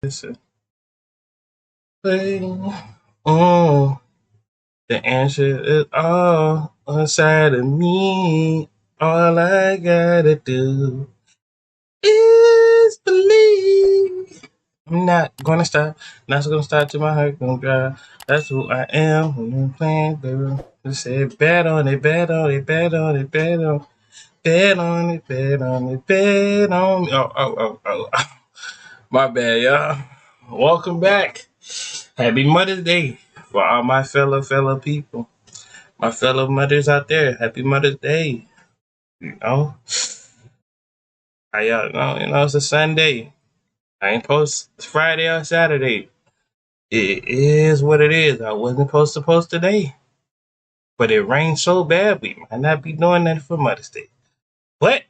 Listen. Oh, the answer is all inside of me. All I gotta do is believe. I'm not gonna stop. Not gonna stop till my heart gonna dry. That's who I am when I'm playing, baby. They say bet on it, bet on it, bet on it, bet on it. Bet on it, bet on it, bet on me. Oh. My bad, y'all. Welcome back. Happy Mother's Day for all my fellow people. My fellow mothers out there. Happy Mother's Day. You know? How y'all know? It's a Sunday. I ain't post Friday or Saturday. It is what it is. I wasn't supposed to post today. But it rained so bad, we might not be doing that for Mother's Day. But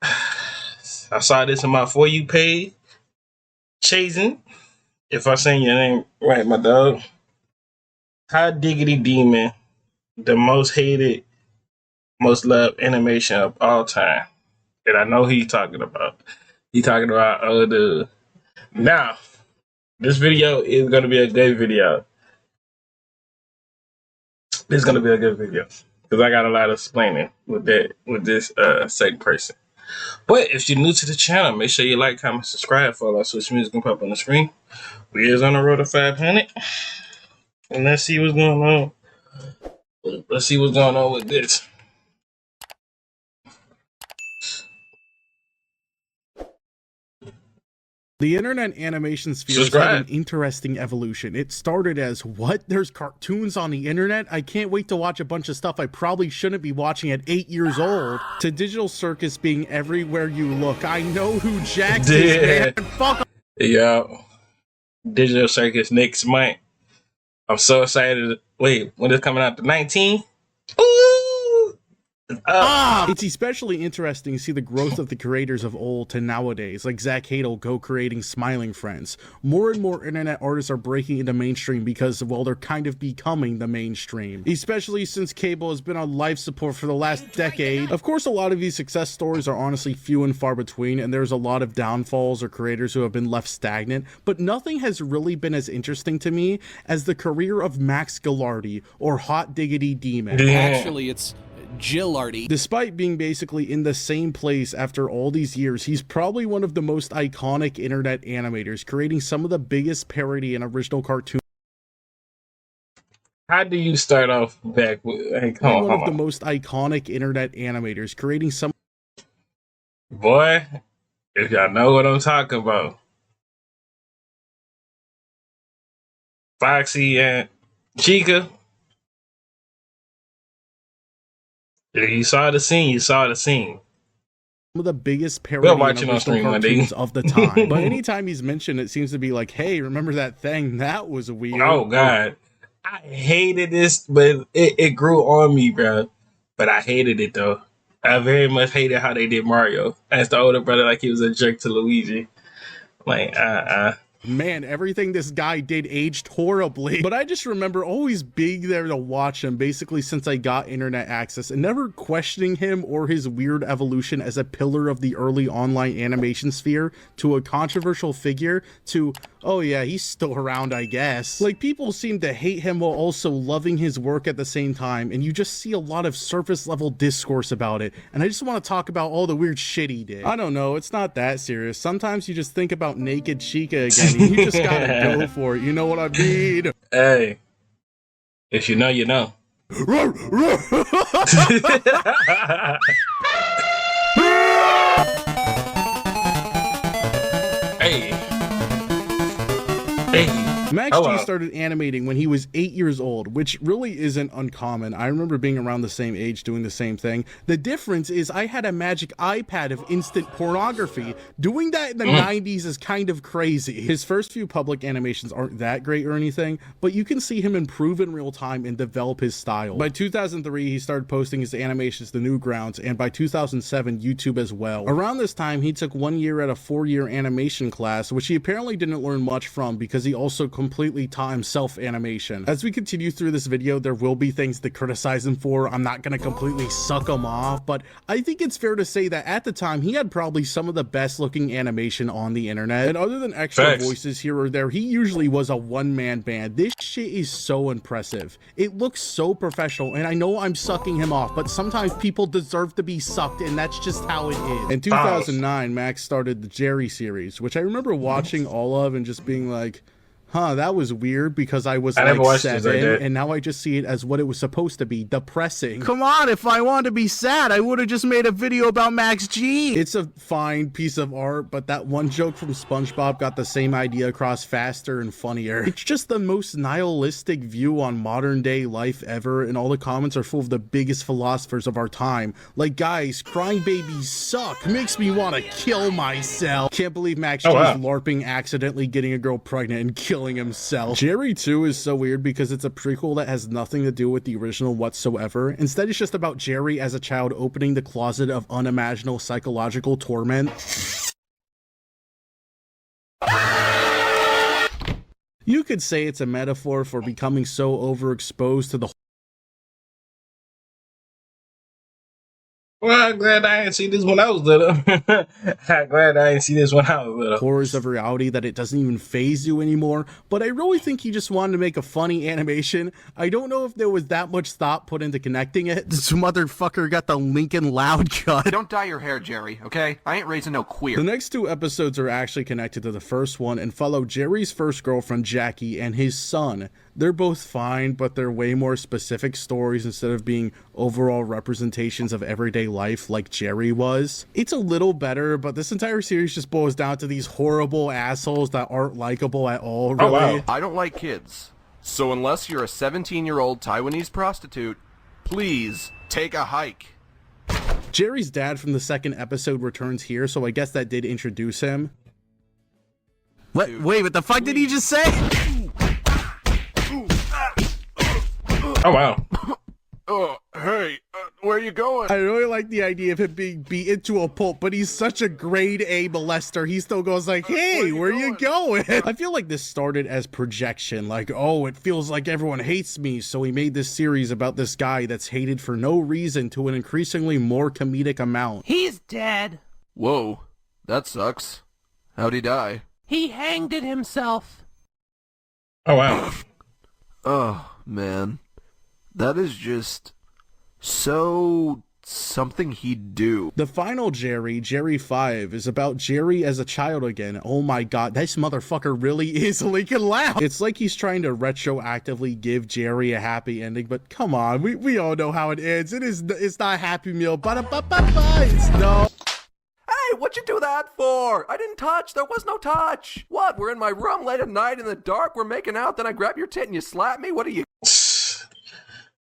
I saw this on my For You page. Chasing, if I'm saying your name right, my dog. Hotdiggedydemon, the most hated, most loved animation of all time. And I know who he's talking about. He's talking about the. Now, this video is going to be a good video. This is going to be a good video. Because I got a lot of explaining with this certain person. But if you're new to the channel, make sure you like, comment, subscribe for all our social music can pop on the screen. We is on the road to 500. And let's see what's going on. Let's see what's going on with this. The internet animation sphere has had an interesting evolution. It started as, what? There's cartoons on the internet? I can't wait to watch a bunch of stuff I probably shouldn't be watching at 8 years old. To digital circus being everywhere you look. I know who Jax is, man. Fuck. Yo. Digital circus next month. I'm so excited. Wait, when it's coming out, the 19th? It's especially interesting to see the growth of the creators of old to nowadays, like Zach Hadel co-creating Smiling Friends. More and more internet artists are breaking into mainstream because, well, they're kind of becoming the mainstream. Especially since cable has been on life support for the last decade. Of course, a lot of these success stories are honestly few and far between, and there's a lot of downfalls or creators who have been left stagnant, but nothing has really been as interesting to me as the career of Max Gilardi, or Hotdiggedydemon. Actually, it's Gillardy. Despite being basically in the same place after all these years, he's probably one of the most iconic internet animators, creating some of the biggest parody and original cartoons. How do you start off back with one of the most iconic internet animators, creating some. Boy, if y'all know what I'm talking about. Foxy and Chica. If you saw the scene, you saw the scene. Some of the biggest parody and original cartoons of the time. But anytime he's mentioned, it seems to be like, hey, remember that thing? That was weird. Oh, God. I hated this, but it grew on me, bro. But I hated it, though. I very much hated how they did Mario. As the older brother, like he was a jerk to Luigi. Like, Man, everything this guy did aged horribly. But I just remember always being there to watch him, basically since I got internet access, and never questioning him or his weird evolution as a pillar of the early online animation sphere, to a controversial figure, to, oh yeah, he's still around, I guess. Like, people seem to hate him while also loving his work at the same time, and you just see a lot of surface level discourse about it, and I just want to talk about all the weird shit he did. I don't know, it's not that serious. Sometimes you just think about naked Chica again, and you just gotta go for it, you know what I mean? Hey, if you know, you know. Hey. Max G started animating when he was 8 years old, which really isn't uncommon. I remember being around the same age doing the same thing. The difference is I had a magic iPad of instant pornography. Doing that in the 90s is kind of crazy. His first few public animations aren't that great or anything, but you can see him improve in real time and develop his style. By 2003, he started posting his animations to Newgrounds, and by 2007, YouTube as well. Around this time, he took 1 year at a 4-year animation class, which he apparently didn't learn much from because he also completely taught himself animation. As we continue through this video, there will be things to criticize him for. I'm not gonna completely suck him off, but I think it's fair to say that at the time, he had probably some of the best looking animation on the internet. And other than extra voices here or there, he usually was a one-man band. This shit is so impressive. It looks so professional, and I know I'm sucking him off, but sometimes people deserve to be sucked, and that's just how it is. In 2009, Max started the Jerry series, which I remember watching all of and just being like, huh, that was weird, because I was like 7, and now I just see it as what it was supposed to be, depressing. Come on, if I wanted to be sad, I would have just made a video about Max G. It's a fine piece of art, but that one joke from SpongeBob got the same idea across faster and funnier. It's just the most nihilistic view on modern day life ever, and all the comments are full of the biggest philosophers of our time. Like, guys, crying babies suck. Makes me want to kill myself. Can't believe Max G is LARPing accidentally getting a girl pregnant and killing himself. Jerry 2 is so weird because it's a prequel that has nothing to do with the original whatsoever. Instead, it's just about Jerry as a child opening the closet of unimaginable psychological torment. You could say it's a metaphor for becoming so overexposed to the Well, I'm glad I didn't see this when I was little. I'm glad I didn't see this when I was little. horrors of reality that it doesn't even faze you anymore, but I really think he just wanted to make a funny animation. I don't know if there was that much thought put into connecting it. This motherfucker got the Lincoln Loud cut. Don't dye your hair, Jerry, okay? I ain't raising no queer. The next 2 episodes are actually connected to the first one and follow Jerry's first girlfriend, Jackie, and his son. They're both fine, but they're way more specific stories instead of being overall representations of everyday life like Jerry was. It's a little better, but this entire series just boils down to these horrible assholes that aren't likable at all, really. Oh, wow. I don't like kids. So unless you're a 17-year-old Taiwanese prostitute, please take a hike. Jerry's dad from the second episode returns here, so I guess that did introduce him. What? Wait, what the fuck did he just say? Oh, wow. Oh, hey, where you going? I really like the idea of him being beaten to a pulp, but he's such a grade A molester. He still goes like, hey, where you going? I feel like this started as projection. Like, oh, it feels like everyone hates me. So he made this series about this guy that's hated for no reason to an increasingly more comedic amount. He's dead. Whoa, that sucks. How'd he die? He hanged it himself. Oh, wow. Oh, man. That is just so something he'd do. The final Jerry, Jerry 5, is about Jerry as a child again. Oh my god, this motherfucker really is Lincoln Loud. It's like he's trying to retroactively give Jerry a happy ending, but come on, we all know how it ends. It's not a Happy Meal, it's no. Hey, what'd you do that for? I didn't touch. There was no touch. What? We're in my room late at night in the dark. We're making out. Then I grab your tit and you slap me. What are you?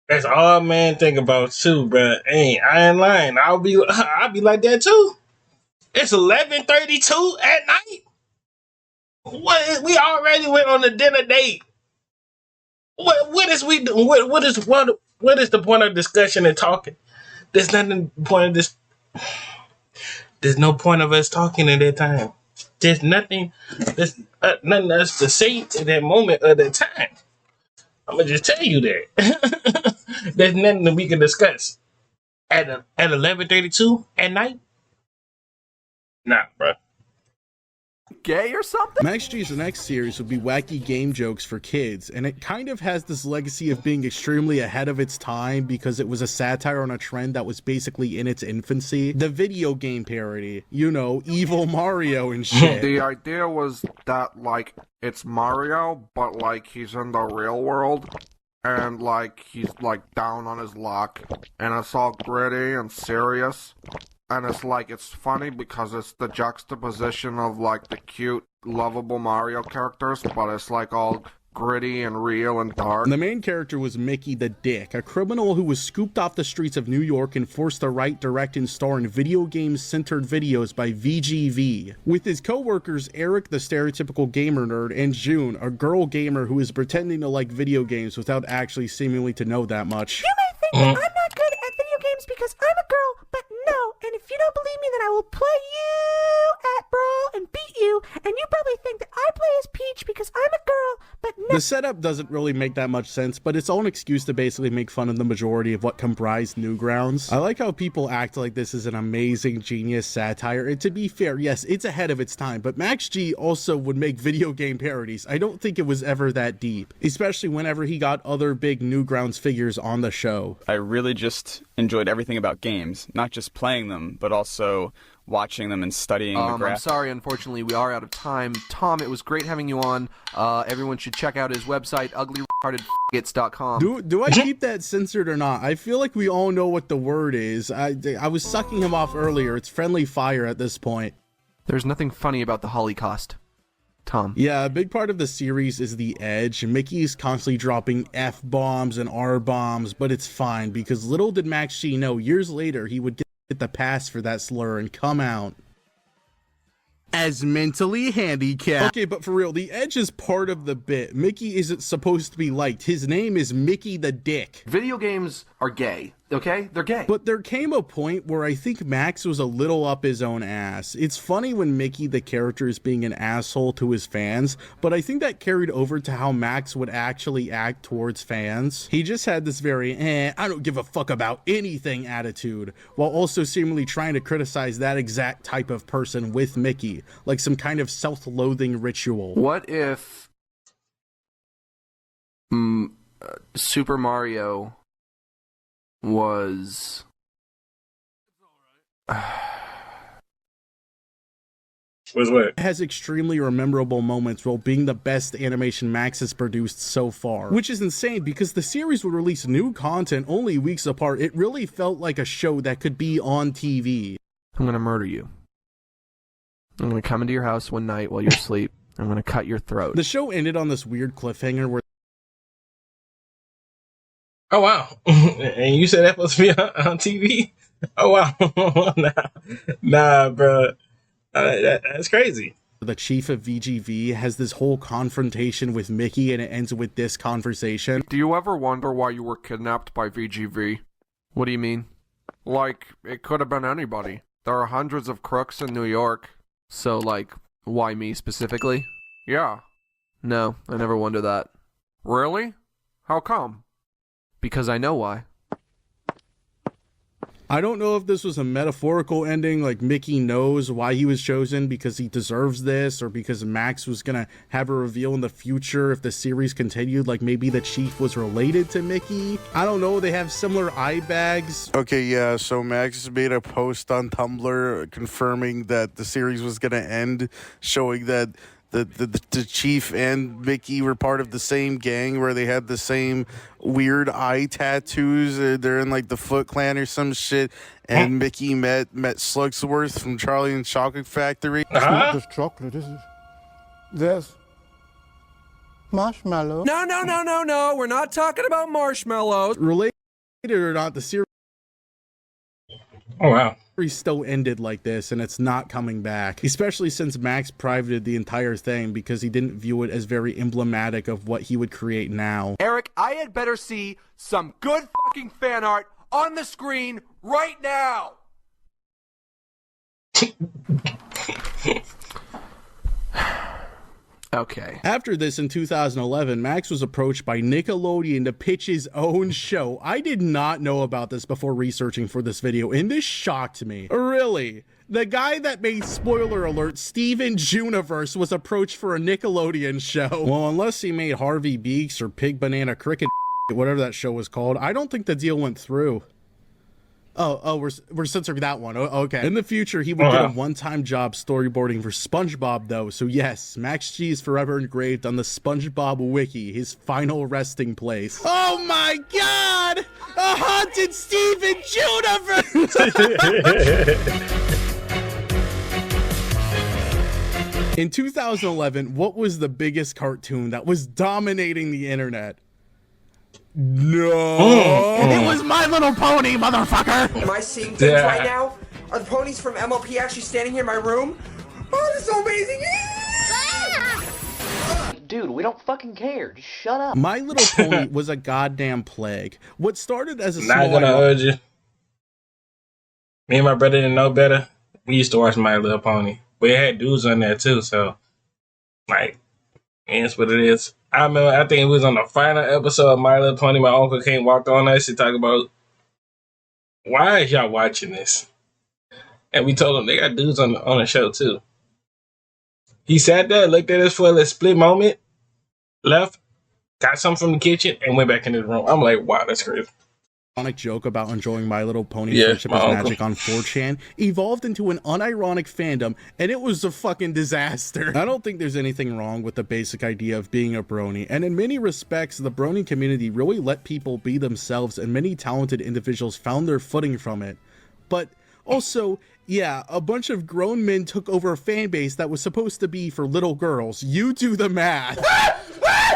That's all man think about too, bro. Hey, I ain't lying. I'll be like that too. It's 11:32 at night. What? We already went on a dinner date. What is we doing? What is the point of discussion and talking? There's nothing point of this. There's no point of us talking at that time. There's nothing. There's nothing else to say at that moment of that time. I'm gonna just tell you that. There's nothing that we can discuss at 11:32 at night. Nah, bro. Gay or something? Max G's next series will be wacky game jokes for kids, and it kind of has this legacy of being extremely ahead of its time because it was a satire on a trend that was basically in its infancy. The video game parody, you know, evil Mario and shit. The idea was that, like, it's Mario, but, like, he's in the real world, and, like, he's, like, down on his luck, and it's all gritty and serious. And it's like, it's funny because it's the juxtaposition of, like, the cute, lovable Mario characters, but it's, like, all gritty and real and dark. The main character was Mickey the Dick, a criminal who was scooped off the streets of New York and forced to write, direct, and star in video games-centered videos by VGV. With his co-workers Eric, the stereotypical gamer nerd, and June, a girl gamer who is pretending to like video games without actually seemingly to know that much. You may think that I'm not good at video games because I'm a girl, but no, and if you don't believe me, then I will play you at Brawl and beat you, and you probably think that I play as Peach because I'm a girl, The setup doesn't really make that much sense, but it's all an excuse to basically make fun of the majority of what comprised Newgrounds. I like how people act like this is an amazing, genius satire, and to be fair, yes, it's ahead of its time, but Max G also would make video game parodies. I don't think it was ever that deep, especially whenever he got other big Newgrounds figures on the show. I really just enjoyed everything about games, not just playing them, but also watching them and studying the graphics. I'm sorry, unfortunately, we are out of time. Tom, it was great having you on. Everyone should check out his website, uglyheartedfaggots.com. Do I keep that censored or not? I feel like we all know what the word is. I was sucking him off earlier. It's friendly fire at this point. There's nothing funny about the Holocaust, Tom. Yeah, a big part of the series is the edge. Mickey's constantly dropping F-bombs and R-bombs, but it's fine because little did Max G know years later he would get the pass for that slur and come out as mentally handicapped. Okay, but for real, the edge is part of the bit. Mickey isn't supposed to be liked. His name is Mickey the Dick. Video games are gay, okay? They're gay. But there came a point where I think Max was a little up his own ass. It's funny when Mickey the character is being an asshole to his fans, but I think that carried over to how Max would actually act towards fans. He just had this very, I don't give a fuck about anything attitude, while also seemingly trying to criticize that exact type of person with Mickey, like some kind of self-loathing ritual. What if Super Mario was what? Has extremely memorable moments while being the best animation Max has produced so far, which is insane because the series would release new content only weeks apart. It really felt like a show that could be on TV. I'm gonna murder you. I'm gonna come into your house one night while you're asleep. I'm gonna cut your throat. The show ended on this weird cliffhanger where Oh wow! And you said that supposed to be on TV? Oh wow! nah, bro. That's crazy. the chief of VGV has this whole confrontation with Mickey, and it ends with this conversation. Do you ever wonder why you were kidnapped by VGV? What do you mean? Like, it could have been anybody. There are hundreds of crooks in New York. So, like, why me specifically? Yeah. No, I never wonder that. Really? How come? Because I know why. I don't know if this was a metaphorical ending, like Mickey knows why he was chosen because he deserves this, or because Max was gonna have a reveal in the future if the series continued, like maybe the chief was related to Mickey. I don't know, they have similar eye bags. Okay, yeah, so Max made a post on Tumblr confirming that the series was gonna end, showing that the chief and Mickey were part of the same gang where they had the same weird eye tattoos. They're in like the Foot Clan or some shit. And Mickey met Slugsworth from Charlie and Chocolate Factory. It's not just chocolate, is it? There's marshmallow. No. We're not talking about marshmallows. Related or not, the series still ended like this, and it's not coming back, especially since Max privated the entire thing because he didn't view it as very emblematic of what he would create now. Eric, I had better see some good fucking fan art on the screen right now. Okay. After this, in 2011, Max was approached by Nickelodeon to pitch his own show. I did not know about this before researching for this video, and this shocked me. Really? The guy that made, spoiler alert, Steven Juniverse was approached for a Nickelodeon show. Well, unless he made Harvey Beaks or Pig Banana Cricket, whatever that show was called, I don't think the deal went through. Oh, we're censoring that one. Okay. In the future, he would get a one-time job storyboarding for SpongeBob, though. So yes, Max G is forever engraved on the SpongeBob wiki, his final resting place. Oh my God! A haunted Steven Juniverse! In 2011, what was the biggest cartoon that was dominating the internet? No, it was My Little Pony, motherfucker. Am I seeing things right now? Are the ponies from MLP actually standing here in my room? Oh, this is so amazing! Dude, we don't fucking care. Just shut up. My Little Pony was a goddamn plague. What started as a Not gonna hold you. Me and my brother didn't know better. We used to watch My Little Pony. We had dudes on there too, so like, that's what it is. I remember, I think it was on the final episode of My Little Pony. My uncle came, walked on us and talked about, why is y'all watching this? And we told him they got dudes on the show too. He sat there, looked at us for a split moment, left, got something from the kitchen, and went back into the room. I'm like, wow, that's crazy. Ironic joke about enjoying My Little Pony Friendship is Magic on 4chan evolved into an unironic fandom, and it was a fucking disaster. I don't think there's anything wrong with the basic idea of being a brony, and in many respects, the brony community really let people be themselves, and many talented individuals found their footing from it. But also, yeah, a bunch of grown men took over a fan base that was supposed to be for little girls. You do the math.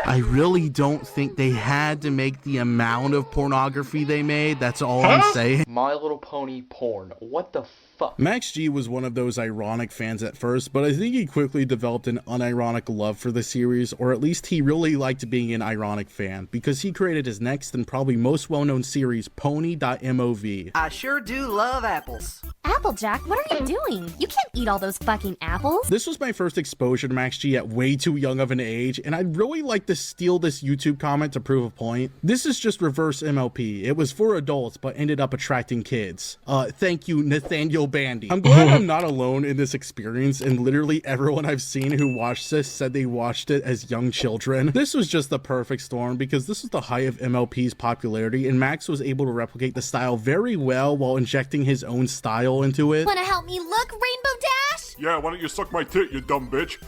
I really don't think they had to make the amount of pornography they made. That's all I'm saying. My Little Pony porn. What the fuck? Max G was one of those ironic fans at first, but I think he quickly developed an unironic love for the series, or at least he really liked being an ironic fan, because he created his next and probably most well-known series, Pony.mov. I sure do love apples. Applejack, what are you doing? You can't eat all those fucking apples. This was my first exposure to Max G at way too young of an age, and I'd really like to steal this YouTube comment to prove a point. This is just reverse MLP. It was for adults, but ended up attracting kids. Thank you, Nathaniel Bandy. I'm glad I'm not alone in this experience, and literally everyone I've seen who watched this said they watched it as young children. This was just the perfect storm, because this was the height of MLP's popularity, and Max was able to replicate the style very well while injecting his own style into it. Wanna help me look, Rainbow Dash? Yeah, why don't you suck my tit, you dumb bitch?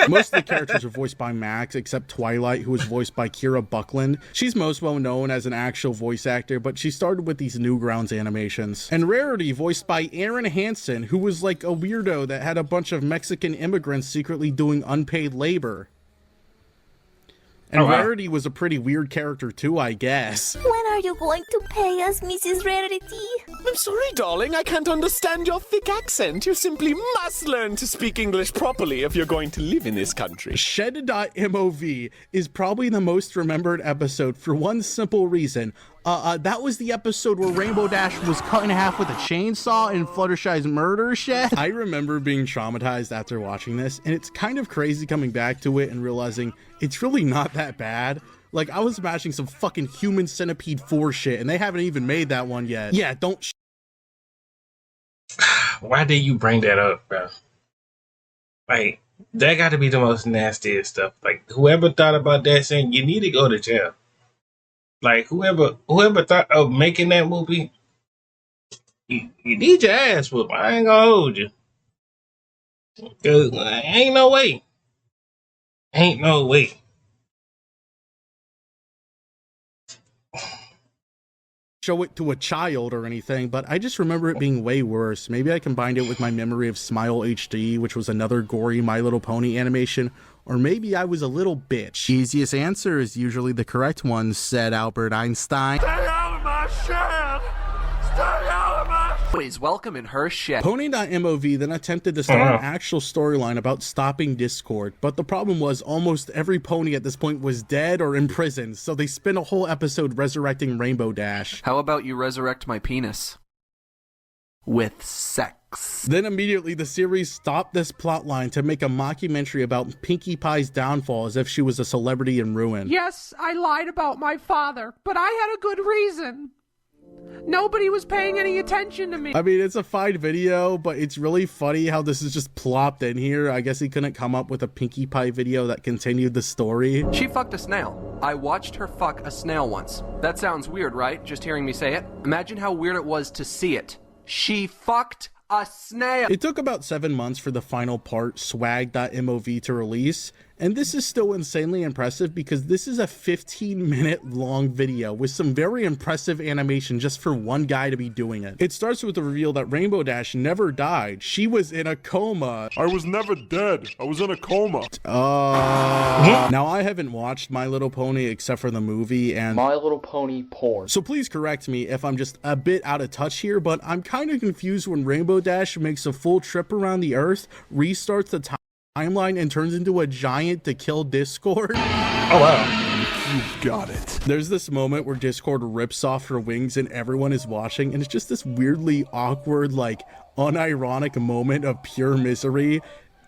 Most of the characters are voiced by Max, except Twilight, who was voiced by Kira Buckland. She's most well known as an actual voice actor, but she started with these Newgrounds animations. And Rarity, voiced by Aaron Hansen, who was like a weirdo that had a bunch of Mexican immigrants secretly doing unpaid labor. And Rarity was a pretty weird character too, I guess. When are you going to pay us, Mrs. Rarity? I'm sorry, darling, I can't understand your thick accent. You simply must learn to speak English properly if you're going to live in this country. Shed.mov is probably the most remembered episode for one simple reason. That was the episode where Rainbow Dash was cut in half with a chainsaw in Fluttershy's murder shed. I remember being traumatized after watching this, and it's kind of crazy coming back to it and realizing it's really not that bad. Like, I was imagining some fucking Human Centipede 4 shit, and they haven't even made that one yet. Yeah, don't Why did you bring that up, bro? Like, that got to be the most nastiest stuff. Like, whoever thought about that saying, you need to go to jail. Like, whoever thought of making that movie, you need your ass whooped. I ain't gonna hold you. Cause ain't no way. Ain't no way. Show it to a child or anything, but I just remember it being way worse. Maybe I combined it with my memory of Smile HD, which was another gory My Little Pony animation, or maybe I was a little bitch. Easiest answer is usually the correct one, said Albert Einstein. Stay out of my shed! Stay out of my... Please welcome in her shed. Pony.mov then attempted to start an actual storyline about stopping Discord, but the problem was almost every pony at this point was dead or in prison, so they spent a whole episode resurrecting Rainbow Dash. How about you resurrect my penis? With sex. Then immediately the series stopped this plotline to make a mockumentary about Pinkie Pie's downfall as if she was a celebrity in ruin. Yes, I lied about my father, but I had a good reason. Nobody was paying any attention to me. I mean, it's a fine video, but it's really funny how this is just plopped in here. I guess he couldn't come up with a Pinkie Pie video that continued the story. She fucked a snail. I watched her fuck a snail once. That sounds weird, right? Just hearing me say it. Imagine how weird it was to see it. She fucked a snail. It took about 7 months for the final part, swag.mov, to release, and this is still insanely impressive because this is a 15-minute long video with some very impressive animation just for one guy to be doing it. It starts with the reveal that Rainbow Dash never died. She was in a coma. I was never dead. I was in a coma. Now I haven't watched My Little Pony except for the movie and My Little Pony porn. So please correct me if I'm just a bit out of touch here, but I'm kind of confused when Rainbow Dash makes a full trip around the Earth, restarts the timeline, and turns into a giant to kill Discord. Oh wow. You got it. There's this moment where Discord rips off her wings and everyone is watching, and it's just this weirdly awkward, like, unironic moment of pure misery.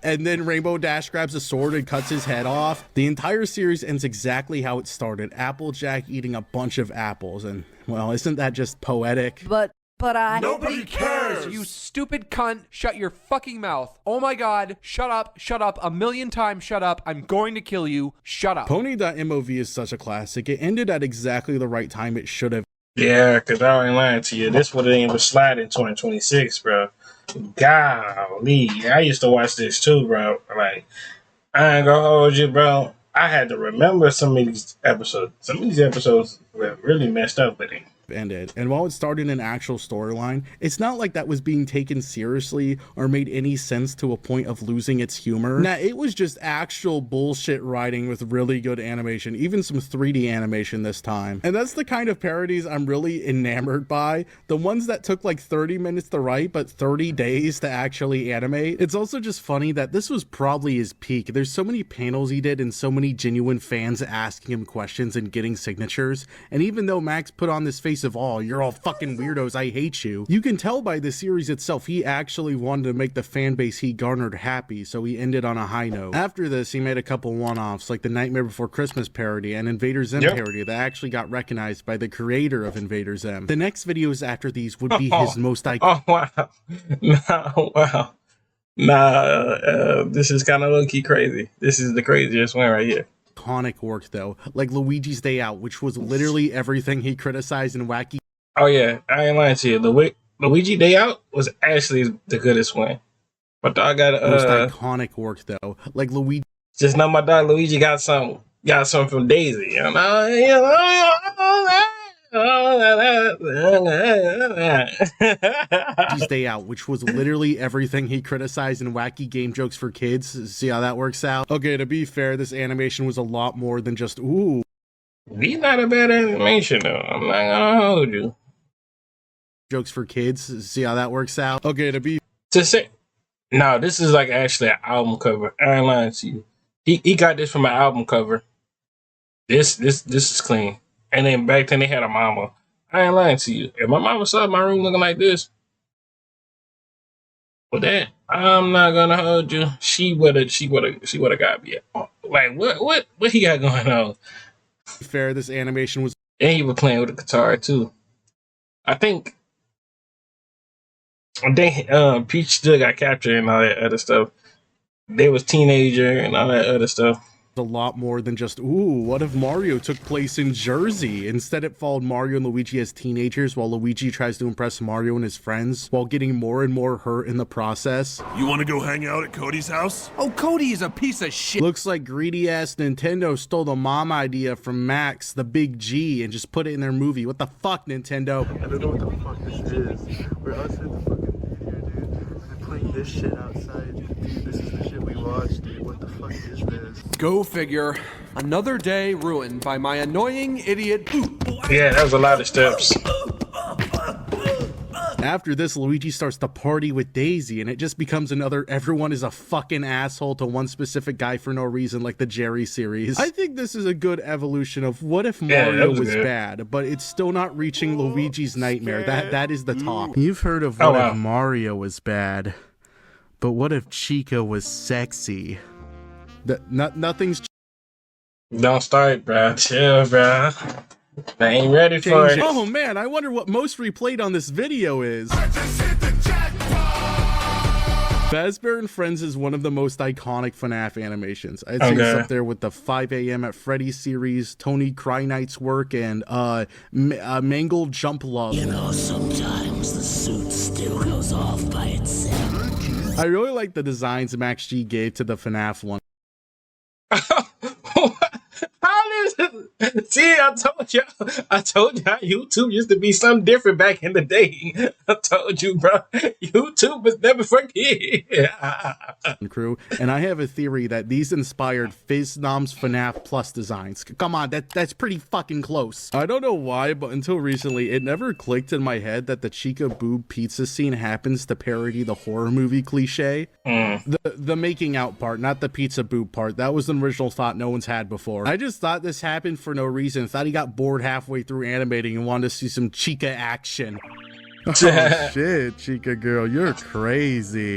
and then Rainbow Dash grabs a sword and cuts his head off. The entire series ends exactly how it started. Applejack eating a bunch of apples, and well, isn't that just poetic? But Nobody cares, you stupid cunt. Shut your fucking mouth. Oh my god, shut up, a million times shut up. I'm going to kill you. Shut up. Pony.mov is such a classic. It ended at exactly the right time it should have. Yeah, because I ain't lying to you. This would have even slide in 2026, bro. Golly. I used to watch this too, bro. Like, I ain't gonna hold you, bro. I had to remember some of these episodes. Some of these episodes were really messed up with it. Ended. And while it started an actual storyline, it's not like that was being taken seriously or made any sense to a point of losing its humor. Nah, it was just actual bullshit writing with really good animation, even some 3D animation this time. And that's the kind of parodies I'm really enamored by. The ones that took like 30 minutes to write, but 30 days to actually animate. It's also just funny that this was probably his peak. There's so many panels he did and so many genuine fans asking him questions and getting signatures. And even though Max put on this face of all, you're all fucking weirdos, I hate you, you can tell by the series itself he actually wanted to make the fan base he garnered happy, so he ended on a high note. After this, he made a couple one-offs like the Nightmare Before Christmas parody and Invader Zim parody that actually got recognized by the creator of Invader Zim. The next videos after these would be his most iconic. Oh wow. Nah, this is kind of low-key crazy. This is the craziest one right here. Iconic work though, like Luigi's Day Out, which was literally everything he criticized in Wacky. Oh yeah, I ain't lying to you. Luigi Day Out was actually the goodest one. My dog got most iconic work though, like Luigi. Just know my dog Luigi got some from Daisy. You know. Stay Out, which was literally everything he criticized in Wacky Game Jokes for Kids. See how that works out? Okay, to be fair, this animation was a lot more than just ooh. He's not a bad animation though. I'm not gonna hold you. Jokes for Kids. See how that works out? Okay, to say no, this is like actually an album cover. I ain't lying to you. He got this from an album cover. This is clean. And then back then they had a mama. I ain't lying to you. If my mama saw my room looking like this, with that, I'm not gonna hold you. She woulda got me. Like what he got going on? Fair, this animation was. And he was playing with the guitar too. I think Peach still got captured and all that other stuff. They was teenager and all that other stuff. A lot more than just ooh, what if Mario took place in Jersey? Instead, it followed Mario and Luigi as teenagers while Luigi tries to impress Mario and his friends while getting more and more hurt in the process. You want to go hang out at Cody's house? Oh, Cody is a piece of shit. Looks like greedy ass Nintendo stole the mom idea from Max, the big G, and just put it in their movie. What the fuck, Nintendo? I don't know what the fuck this is. We're outside the fucking theater, dude. They're playing this shit outside. Dude, this is the shit we watched, dude. What the fuck is this? Go figure. Another day ruined by my annoying idiot. Yeah, that was a lot of steps. After this, Luigi starts to party with Daisy, and it just becomes another everyone is a fucking asshole to one specific guy for no reason, like the Jerry series. I think this is a good evolution of what if Mario was bad, but it's still not reaching Luigi's nightmare. That is the top. You've heard of what if Mario was bad, but what if Chica was sexy? Nothing's. Don't start, bro. Chill, bro. I ain't ready for it. Oh man, I wonder what most replayed on this video is. Fazbear and Friends is one of the most iconic FNAF animations. I'd say it's up there with the 5 a.m. at Freddy's series, Tony Cry Knight's work, and Mangled Jump Love. You know, sometimes the suit still goes off by itself. I really like the designs Max G gave to the FNAF one. See, I told y'all YouTube used to be something different back in the day. I told you, bro. YouTube was never for kids. Crew, and I have a theory that these inspired Fiznom's FNAF Plus designs. Come on, that's pretty fucking close. I don't know why, but until recently, it never clicked in my head that the Chica boob pizza scene happens to parody the horror movie cliche. The making out part, not the pizza boob part. That was an original thought no one's had before. I just thought this happened for no reason. Thought he got bored halfway through animating and wanted to see some Chica action. Oh shit, Chica girl, you're crazy.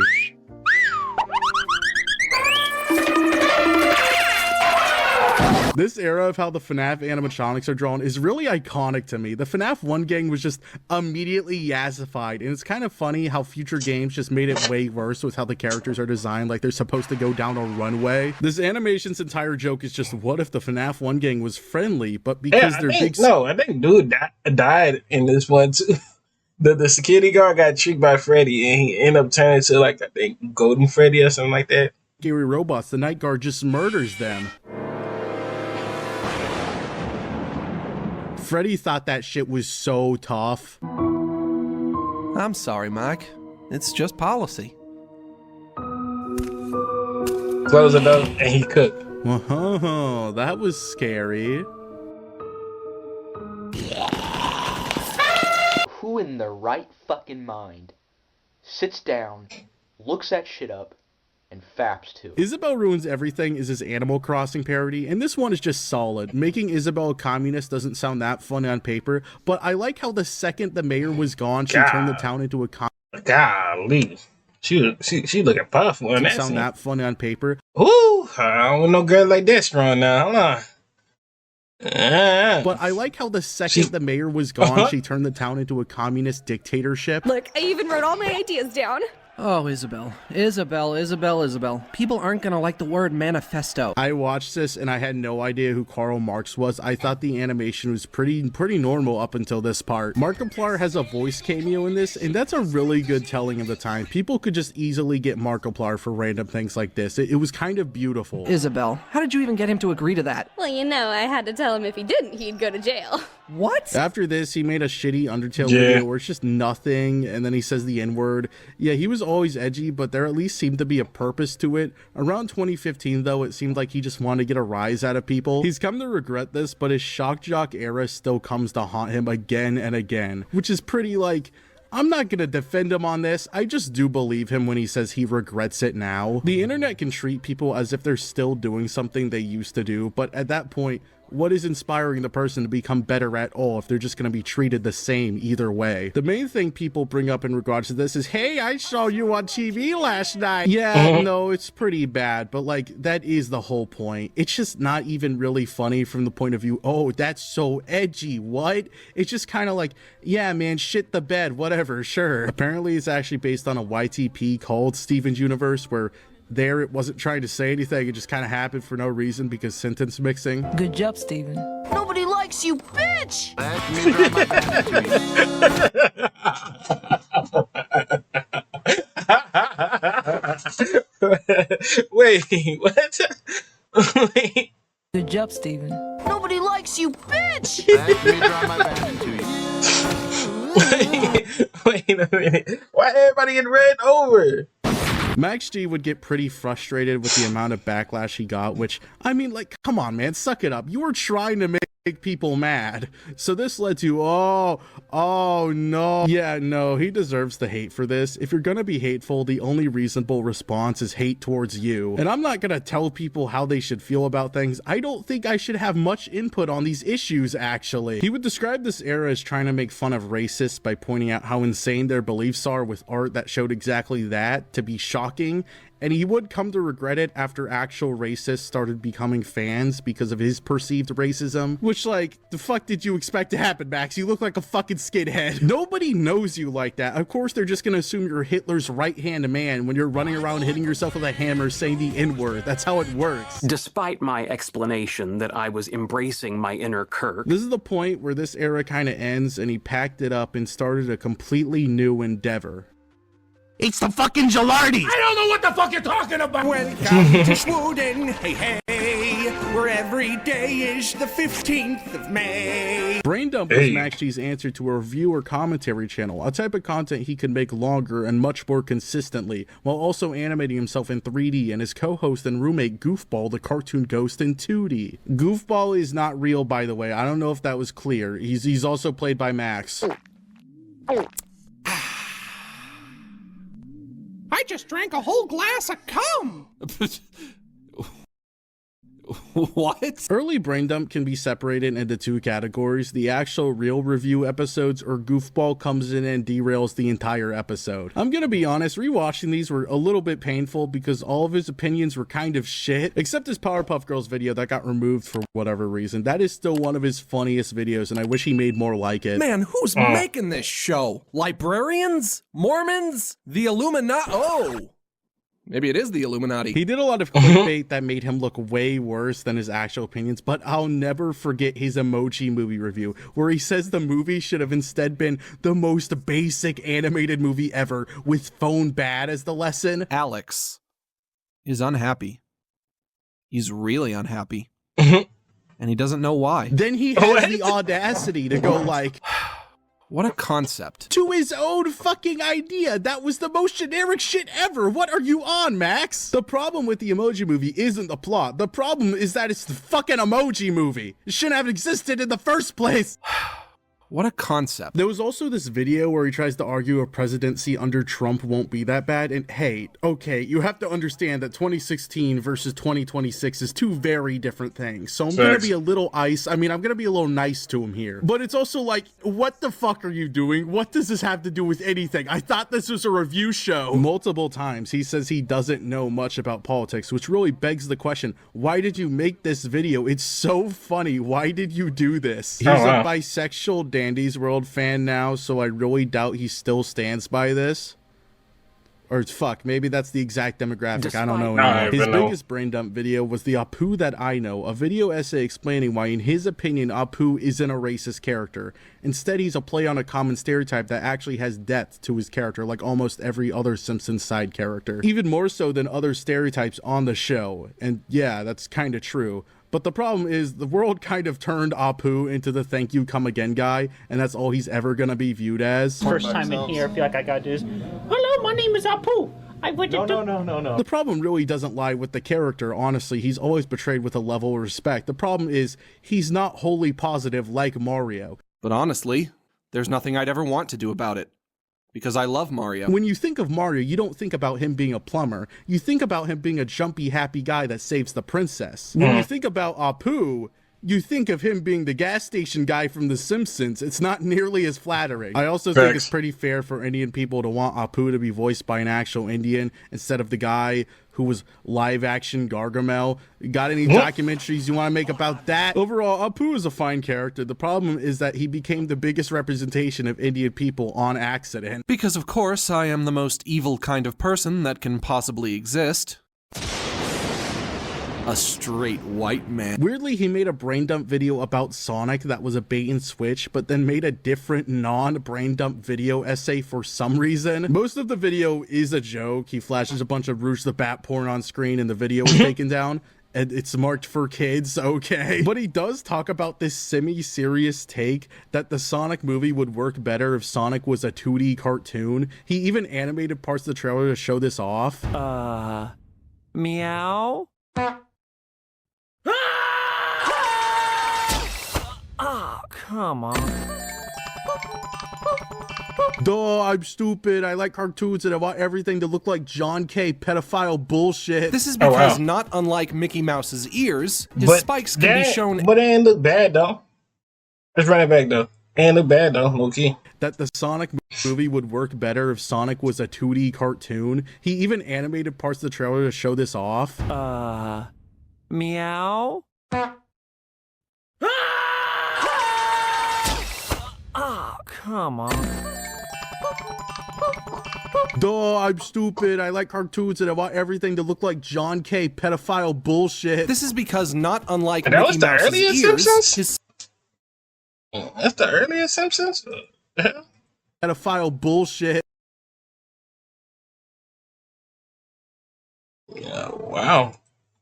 This era of how the FNAF animatronics are drawn is really iconic to me. The FNAF 1 gang was just immediately yassified, and it's kind of funny how future games just made it way worse with how the characters are designed, like they're supposed to go down a runway. This animation's entire joke is just, what if the FNAF 1 gang was friendly, but because they're big... No, I think dude died in this one too. The security guard got tricked by Freddy, and he ended up turning to, like, I think Golden Freddy or something like that. Scary robots, the night guard just murders them. Freddy thought that shit was so tough. I'm sorry, Mike. It's just policy. Close the door, and he cooked. Whoa, that was scary. Who in their right fucking mind sits down, looks that shit up, and faps too? Isabelle Ruins Everything is his Animal Crossing parody, and this one is just solid. Making Isabelle a communist doesn't sound that fun on paper, but I like how the second the mayor was gone, she turned the town into a Golly. She looking powerful in that sound scene. that fun on paper. Ooh, I don't want no girl like that strong now. Hold on. But I like how the second the mayor was gone, she turned the town into a communist dictatorship. Look, I even wrote all my ideas down. Oh, Isabelle. Isabelle. People aren't gonna like the word manifesto. I watched this and I had no idea who Karl Marx was. I thought the animation was pretty normal up until this part. Markiplier has a voice cameo in this, and that's a really good telling of the time. People could just easily get Markiplier for random things like this. It was kind of beautiful. Isabelle, how did you even get him to agree to that? Well, you know, I had to tell him if he didn't, he'd go to jail. What? After this, he made a shitty Undertale video where it's just nothing, and then he says the N-word. Yeah, he was always edgy, but there at least seemed to be a purpose to it. Around 2015, though, it seemed like he just wanted to get a rise out of people. He's come to regret this, but his shock jock era still comes to haunt him again and again, which is pretty, like... I'm not gonna defend him on this, I just do believe him when he says he regrets it now. The internet can treat people as if they're still doing something they used to do, but at that point, what is inspiring the person to become better at all if they're just going to be treated the same either way? The main thing people bring up in regards to this is, hey, I saw you on TV last night. Yeah, no, it's pretty bad, but like, that is the whole point. It's just not even really funny from the point of view, oh, that's so edgy, what? It's just kind of like, yeah, man, shit the bed, whatever, sure. Apparently, it's actually based on a YTP called Steven's Universe, where there it wasn't trying to say anything, it just kind of happened for no reason because sentence mixing. Good job, Steven. Nobody likes you, bitch! Wait, what? Wait. Good job, Steven. Nobody likes you, bitch! Wait a minute. Why everybody getting ran over? Max G would get pretty frustrated with the amount of backlash he got, which, I mean, like, come on, man, suck it up. You were trying to make people mad. So this led to, oh no. Yeah, no, he deserves the hate for this. If you're gonna be hateful, the only reasonable response is hate towards you. And I'm not gonna tell people how they should feel about things. I don't think I should have much input on these issues, actually. He would describe this era as trying to make fun of racists by pointing out how insane their beliefs are with art that showed exactly that, to be shocking. And he would come to regret it after actual racists started becoming fans because of his perceived racism. Which, like, the fuck did you expect to happen, Max? You look like a fucking skinhead. Nobody knows you like that. Of course, they're just gonna assume you're Hitler's right-hand man when you're running around hitting yourself with a hammer saying the N-word. That's how it works. Despite my explanation that I was embracing my inner Kirk. This is the point where this era kind of ends and he packed it up and started a completely new endeavor. It's the fucking Gilardi! I don't know what the fuck you're talking about! Welcome to Sweden, hey, hey, where every day is the 15th of May. Brain Dump was Max G's answer to a review or commentary channel, a type of content he could make longer and much more consistently, while also animating himself in 3D and his co-host and roommate Goofball, the cartoon ghost, in 2D. Goofball is not real, by the way. I don't know if that was clear. He's also played by Max. I just drank a whole glass of cum. What? Early brain dump can be separated into two categories: the actual real review episodes, or goofball comes in and derails the entire episode. I'm gonna be honest, rewatching these were a little bit painful because all of his opinions were kind of shit, except his Powerpuff Girls video that got removed for whatever reason. That is still one of his funniest videos, and I wish he made more like it. Man, who's making this show? Librarians? Mormons? The Illuminati? Oh! Maybe it is the Illuminati. He did a lot of clickbait that made him look way worse than his actual opinions, but I'll never forget his Emoji Movie review, where he says the movie should have instead been the most basic animated movie ever, with phone bad as the lesson. Alex is unhappy. He's really unhappy. And he doesn't know why. Then he has the audacity to go like... What a concept. To his own fucking idea. That was the most generic shit ever. What are you on, Max? The problem with the Emoji Movie isn't the plot. The problem is that it's the fucking Emoji Movie. It shouldn't have existed in the first place. What a concept. There was also this video where he tries to argue a presidency under Trump won't be that bad, and hey, okay, you have to understand that 2016 versus 2026 is two very different things, so I'm gonna be a little I'm gonna be a little nice to him here. But it's also like, what the fuck are you doing? What does this have to do with anything? I thought this was a review show. Multiple times, he says he doesn't know much about politics, which really begs the question, why did you make this video? It's so funny. Why did you do this? He's a bisexual Dandy's World fan now, so I really doubt he still stands by this. Or fuck, maybe that's the exact demographic. I don't know anymore. His biggest brain dump video was the Apu That I Know, a video essay explaining why in his opinion Apu isn't a racist character. Instead, he's a play on a common stereotype that actually has depth to his character, like almost every other Simpsons side character. Even more so than other stereotypes on the show. And yeah, that's kind of true. But the problem is the world kind of turned Apu into the thank you come again guy, and that's all he's ever gonna be viewed as. First time in here, I feel like I gotta do this. Hello, my name is Apu. I went to No. The problem really doesn't lie with the character, honestly. He's always portrayed with a level of respect. The problem is he's not wholly positive like Mario. But honestly, there's nothing I'd ever want to do about it. Because I love Mario. When you think of Mario, you don't think about him being a plumber. You think about him being a jumpy, happy guy that saves the princess. When you think about Apu, you think of him being the gas station guy from The Simpsons. It's not nearly as flattering. I also think it's pretty fair for Indian people to want Apu to be voiced by an actual Indian instead of the guy who was live action Gargamel. Got any documentaries you want to make about that? Overall, Apu is a fine character. The problem is that he became the biggest representation of Indian people on accident. Because of course, I am the most evil kind of person that can possibly exist. A straight white man. Weirdly, he made a brain dump video about Sonic that was a bait and switch, but then made a different non-brain dump video essay for some reason. Most of the video is a joke. He flashes a bunch of Rouge the Bat porn on screen and the video is taken down. And it's marked for kids, okay. But he does talk about this semi-serious take that the Sonic movie would work better if Sonic was a 2D cartoon. He even animated parts of the trailer to show this off. Meow? Oh, come on. Duh, I'm stupid. I like cartoons and I want everything to look like John K. pedophile bullshit. This is because, not unlike Mickey Mouse's ears, his spikes can be shown. But it ain't look bad though. Let's run it back though. Ain't look bad though, low-key. That the Sonic movie would work better if Sonic was a 2D cartoon. He even animated parts of the trailer to show this off. Meow? Oh, come on. Duh, I'm stupid. I like cartoons and I want everything to look like John K. pedophile bullshit. This is because, not unlike That was Mickey the Mouse's earliest ears, Simpsons? That's the earliest Simpsons? Pedophile bullshit. Yeah, wow.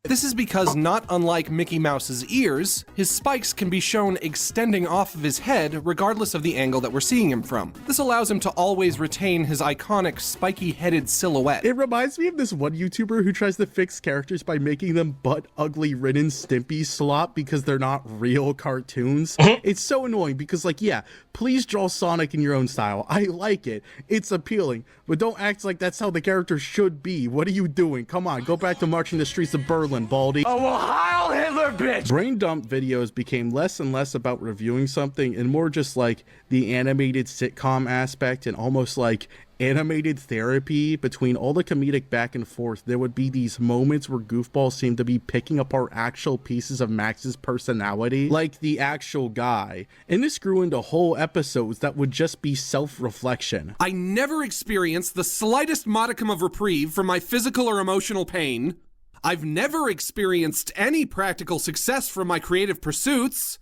This is because, not unlike Mickey Mouse's ears, his spikes can be shown extending off of his head regardless of the angle that we're seeing him from. This allows him to always retain his iconic spiky-headed silhouette. It reminds me of this one YouTuber who tries to fix characters by making them butt-ugly Ren and Stimpy slop because they're not real cartoons. It's so annoying because, like, yeah, please draw Sonic in your own style. I like it. It's appealing. But don't act like that's how the character should be. What are you doing? Come on, go back to marching the streets of Berlin and Baldy. Oh, well, Heil Hitler, bitch! Brain dump videos became less and less about reviewing something and more just like the animated sitcom aspect and almost like animated therapy. Between all the comedic back and forth, there would be these moments where Goofball seemed to be picking apart actual pieces of Max's personality, like the actual guy. And this grew into whole episodes that would just be self-reflection. I never experienced the slightest modicum of reprieve from my physical or emotional pain. I've never experienced any practical success from my creative pursuits.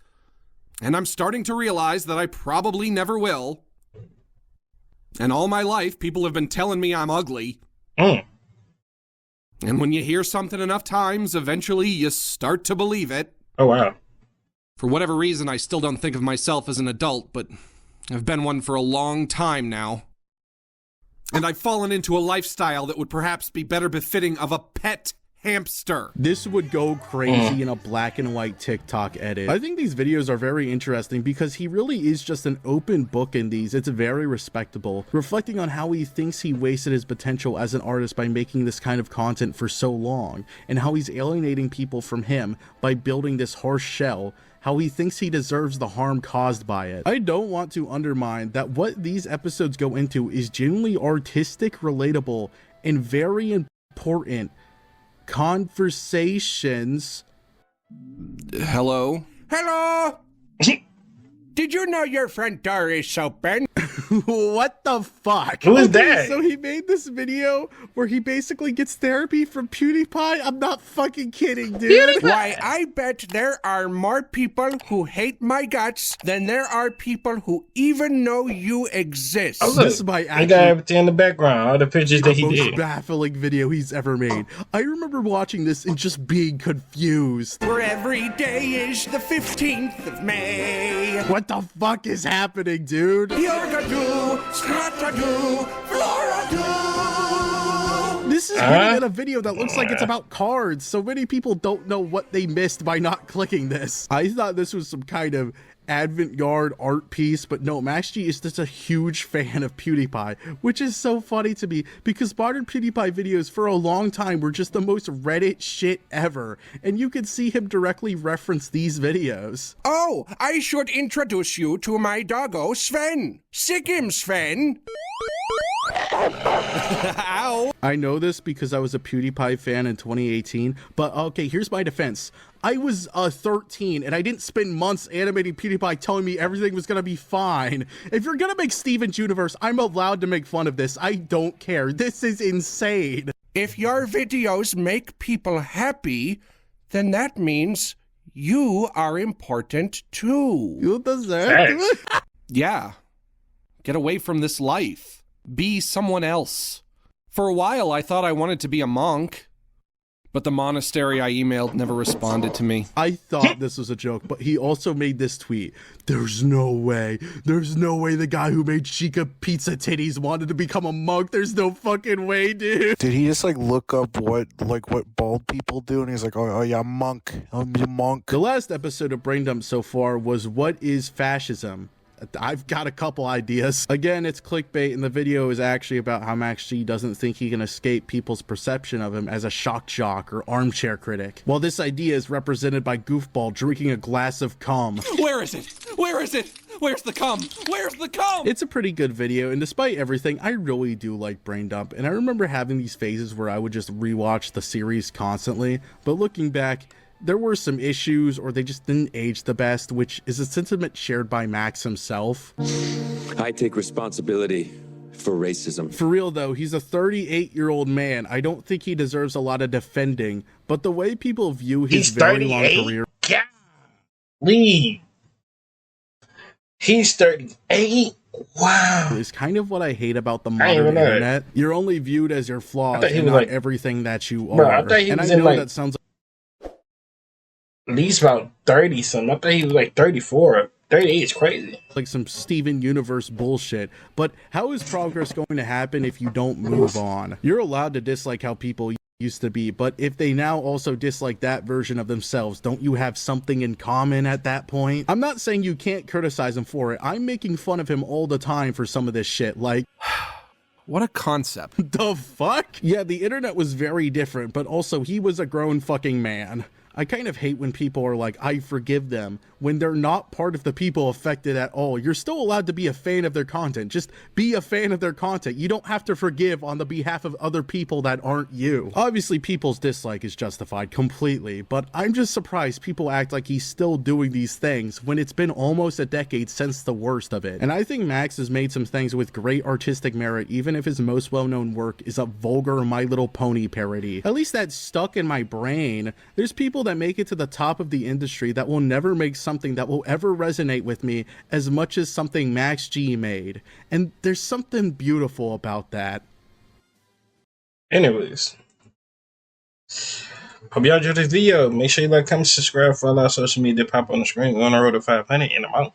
And I'm starting to realize that I probably never will. And all my life, people have been telling me I'm ugly. And when you hear something enough times, eventually you start to believe it. Oh, wow. For whatever reason, I still don't think of myself as an adult, but I've been one for a long time now. And I've fallen into a lifestyle that would perhaps be better befitting of a pet hamster. This would go crazy in a black and white TikTok edit. I think these videos are very interesting because he really is just an open book in these. It's very respectable, reflecting on how he thinks he wasted his potential as an artist by making this kind of content for so long, and how he's alienating people from him by building this harsh shell, how he thinks he deserves the harm caused by it. I don't want to undermine that what these episodes go into is genuinely artistic, relatable, and very important conversations. Hello? Hello? Did you know your front door is open? What the fuck? Who is that? So he made this video where he basically gets therapy from PewDiePie? I'm not fucking kidding, dude. Why, I bet there are more people who hate my guts than there are people who even know you exist. Oh, look, this is my I got everything in the background, all the pictures that he most did. baffling video he's ever made. I remember watching this and just being confused. Where every day is the 15th of May. What the fuck is happening, dude? This is really in a video that looks like it's about cards. So many people don't know what they missed by not clicking this. I thought this was some kind of avant-garde art piece, but no, Max G is just a huge fan of PewDiePie, which is so funny to me because modern PewDiePie videos for a long time were just the most Reddit shit ever, and you could see him directly reference these videos. Oh, I should introduce you to my doggo, Sven. Sick him, Sven. Ow. I know this because I was a PewDiePie fan in 2018, but okay, here's my defense. I was 13 and I didn't spend months animating PewDiePie telling me everything was gonna be fine. If you're gonna make Steven's Universe, I'm allowed to make fun of this. I don't care. This is insane. If your videos make people happy, then that means you are important too. You deserve it. Yeah. Get away from this life. Be someone else. For a while, I thought I wanted to be a monk, but the monastery I emailed never responded to me. I thought this was a joke, but he also made this tweet. There's no way the guy who made Chica Pizza Titties wanted to become a monk. There's no fucking way, dude. Did he just like look up what bald people do? And he's like, oh yeah, monk. I'm a monk. The last episode of Brain Dump so far was What is Fascism? I've got a couple ideas. Again, it's clickbait, and the video is actually about how Max G doesn't think he can escape people's perception of him as a shock jock or armchair critic. While this idea is represented by Goofball drinking a glass of cum. Where is it? Where is it? Where's the cum? Where's the cum? It's a pretty good video, and despite everything, I really do like Brain Dump, and I remember having these phases where I would just rewatch the series constantly, but looking back, there were some issues, or they just didn't age the best, which is a sentiment shared by Max himself. I take responsibility for racism. For real though, he's a 38-year-old man. I don't think he deserves a lot of defending, but the way people view his very long career... Golly. He's 38? Wow. Is kind of what I hate about the modern internet. You're only viewed as your flaws and not like, everything that you bro, are. I thought he was and I know like, that sounds at least about 30 something. I thought he was like 34. 38 is crazy. Like some Steven Universe bullshit. But how is progress going to happen if you don't move on? You're allowed to dislike how people used to be, but if they now also dislike that version of themselves, don't you have something in common at that point? I'm not saying you can't criticize him for it. I'm making fun of him all the time for some of this shit. Like, What a concept. The fuck? Yeah, the internet was very different, but also he was a grown fucking man. I kind of hate when people are like, I forgive them, when they're not part of the people affected at all. You're still allowed to be a fan of their content. Just be a fan of their content. You don't have to forgive on the behalf of other people that aren't you. Obviously, people's dislike is justified completely, but I'm just surprised people act like he's still doing these things when it's been almost a decade since the worst of it. And I think Max has made some things with great artistic merit, even if his most well-known work is a vulgar My Little Pony parody. At least that's stuck in my brain. There's people that make it to the top of the industry that will never make something that will ever resonate with me as much as something Max G made. And there's something beautiful about that. Anyways, hope y'all enjoyed this video. Make sure you like, comment, subscribe, follow our social media, pop on the screen. We're on the road to 500 in a month.